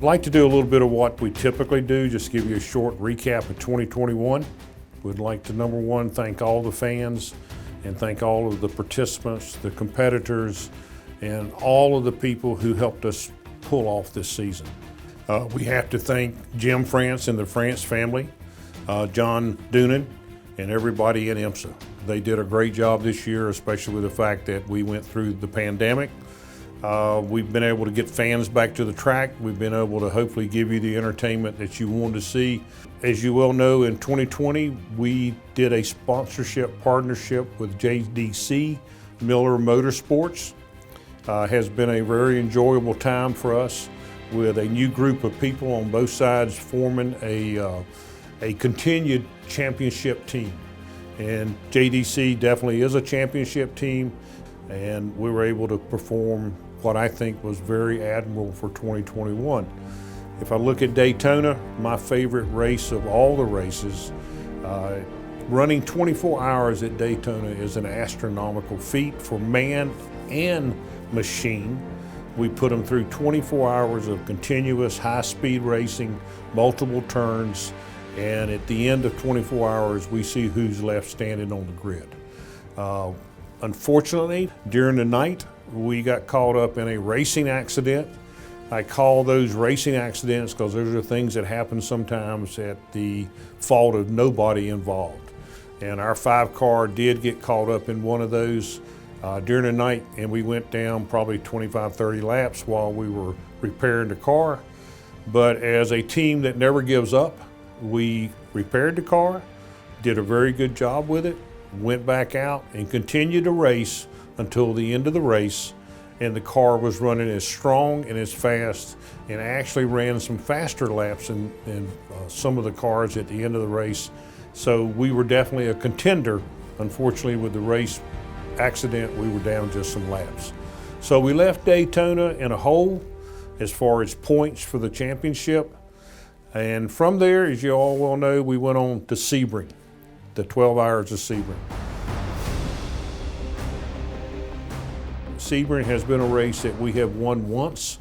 I'd like to do a little bit of what we typically do, just give you a short recap of 2021. We'd like to, number one, thank all the fans and thank all of the participants, the competitors, and all of the people who helped us pull off this season. We have to thank Jim France and the France family, John Doonan, and everybody at IMSA. They did a great job this year, especially with the fact that we went through the pandemic. We've been able to get fans back to the track. We've been able to hopefully give you the entertainment that you wanted to see. As you well know, in 2020, we did a sponsorship partnership with JDC Miller Motorsports. Has been a very enjoyable time for us with a new group of people on both sides forming a continued championship team. And JDC definitely is a championship team, and we were able to perform what I think was very admirable for 2021. If I look at Daytona, my favorite race of all the races, running 24 hours at Daytona is an astronomical feat for man and machine. We put them through 24 hours of continuous high-speed racing, multiple turns, and at the end of 24 hours, we see who's left standing on the grid. Unfortunately, during the night, we got caught up in a racing accident. I call those racing accidents because those are things that happen sometimes at the fault of nobody involved. And our 5-car did get caught up in one of those during the night, and we went down probably 25, 30 laps while we were repairing the car. But as a team that never gives up, we repaired the car, did a very good job with it, went back out and continued to race until the end of the race, and the car was running as strong and as fast, and actually ran some faster laps than some of the cars at the end of the race. So we were definitely a contender. Unfortunately, with the race accident, we were down just some laps. So we left Daytona in a hole as far as points for the championship. And from there, as you all well know, we went on to Sebring, the 12 hours of Sebring. Sebring has been a race that we have won once,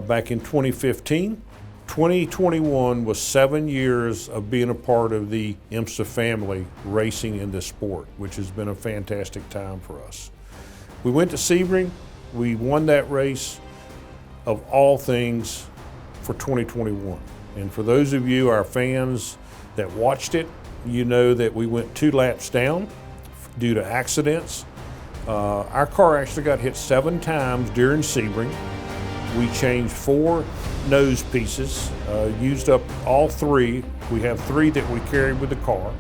back in 2015. 2021 was 7 years of being a part of the IMSA family racing in this sport, which has been a fantastic time for us. We went to Sebring, we won that race of all things for 2021. And for those of you, our fans that watched it, you know that we went 2 laps down due to accidents. Our car actually got hit 7 times during Sebring. We changed 4 nose pieces, used up all 3. We have 3 that we carried with the car,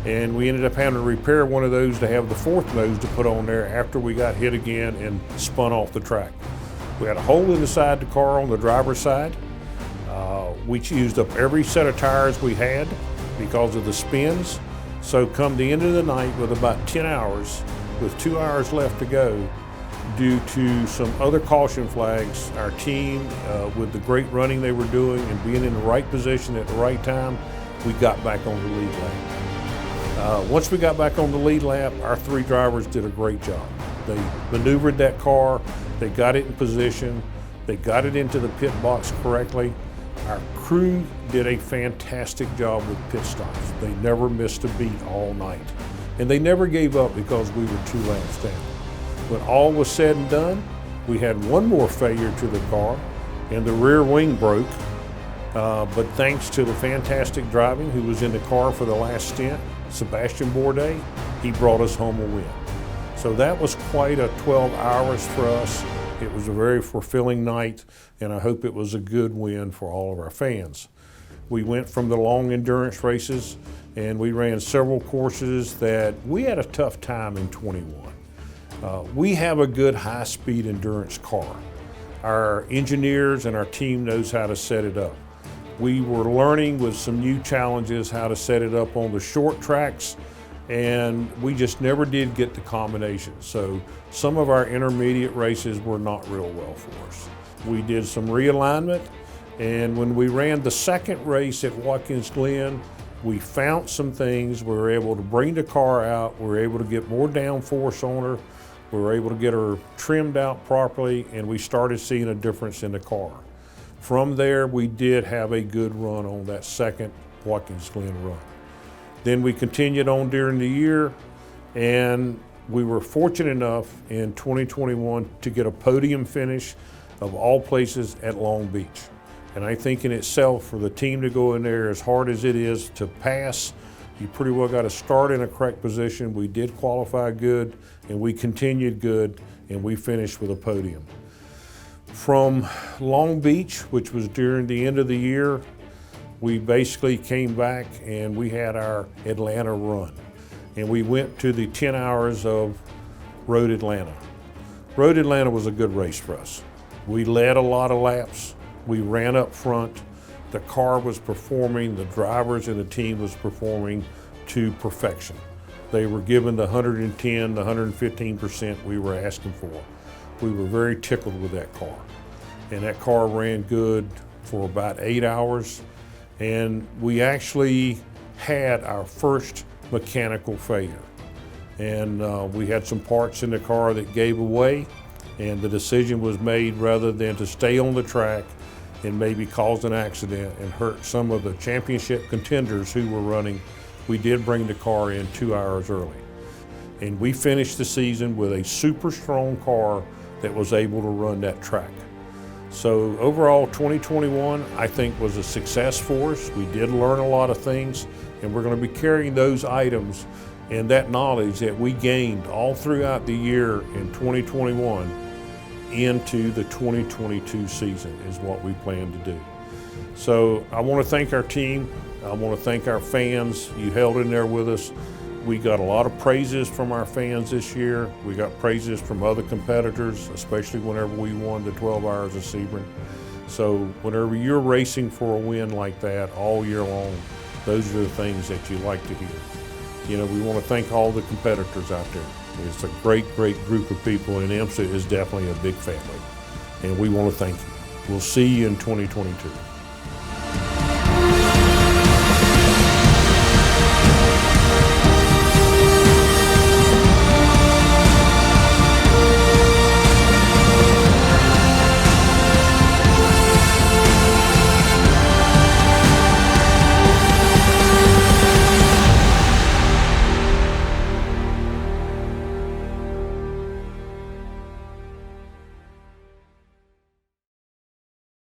and we ended up having to repair one of those to have the 4th nose to put on there after we got hit again and spun off the track. We had a hole in the side of the car on the driver's side. We used up every set of tires we had because of the spins. So come the end of the night with about 10 hours, with 2 hours left to go, due to some other caution flags, our team, with the great running they were doing and being in the right position at the right time, we got back on the lead lap. Once we got back on the lead lap, our 3 drivers did a great job. They maneuvered that car, they got it in position, they got it into the pit box correctly. Our crew did a fantastic job with pit stops. They never missed a beat all night. And they never gave up because we were 2 laps down. When all was said and done, we had one more failure to the car, and the rear wing broke. But thanks to the fantastic driving who was in the car for the last stint, Sebastian Bourdais, he brought us home a win. So that was quite a 12 hours for us. It was a very fulfilling night, and I hope it was a good win for all of our fans. We went from the long endurance races, and we ran several courses that we had a tough time in 21. We have a good high-speed endurance car. Our engineers and our team knows how to set it up. We were learning with some new challenges how to set it up on the short tracks, and we just never did get the combination. So some of our intermediate races were not real well for us. We did some realignment, and when we ran the second race at Watkins Glen, we found some things. We were able to bring the car out. We were able to get more downforce on her. We were able to get her trimmed out properly, and we started seeing a difference in the car. From there, we did have a good run on that second Watkins Glen run. Then we continued on during the year, and we were fortunate enough in 2021 to get a podium finish of all places at Long Beach. And I think in itself, for the team to go in there as hard as it is to pass, you pretty well got to start in a correct position. We did qualify good, and we continued good, and we finished with a podium. From Long Beach, which was during the end of the year, we basically came back and we had our Atlanta run. And we went to the 10 hours of Road Atlanta. Road Atlanta was a good race for us. We led a lot of laps. We ran up front. The car was performing, the drivers and the team was performing to perfection. They were given the 110, the 115% we were asking for. We were very tickled with that car. And that car ran good for about 8 hours. And we actually had our first mechanical failure. And we had some parts in the car that gave away, and the decision was made, rather than to stay on the track and maybe cause an accident and hurt some of the championship contenders who were running, we did bring the car in 2 hours early. And we finished the season with a super strong car that was able to run that track. So overall, 2021, I think, was a success for us. We did learn a lot of things, and we're going to be carrying those items and that knowledge that we gained all throughout the year in 2021 into the 2022 season is what we plan to do. So I want to thank our team. I want to thank our fans. You held in there with us. We got a lot of praises from our fans this year. We got praises from other competitors, especially whenever we won the 12 Hours of Sebring. So whenever you're racing for a win like that all year long, those are the things that you like to hear. You know, we want to thank all the competitors out there. It's a great, great group of people, and IMSA is definitely a big family. And we want to thank you. We'll see you in 2022.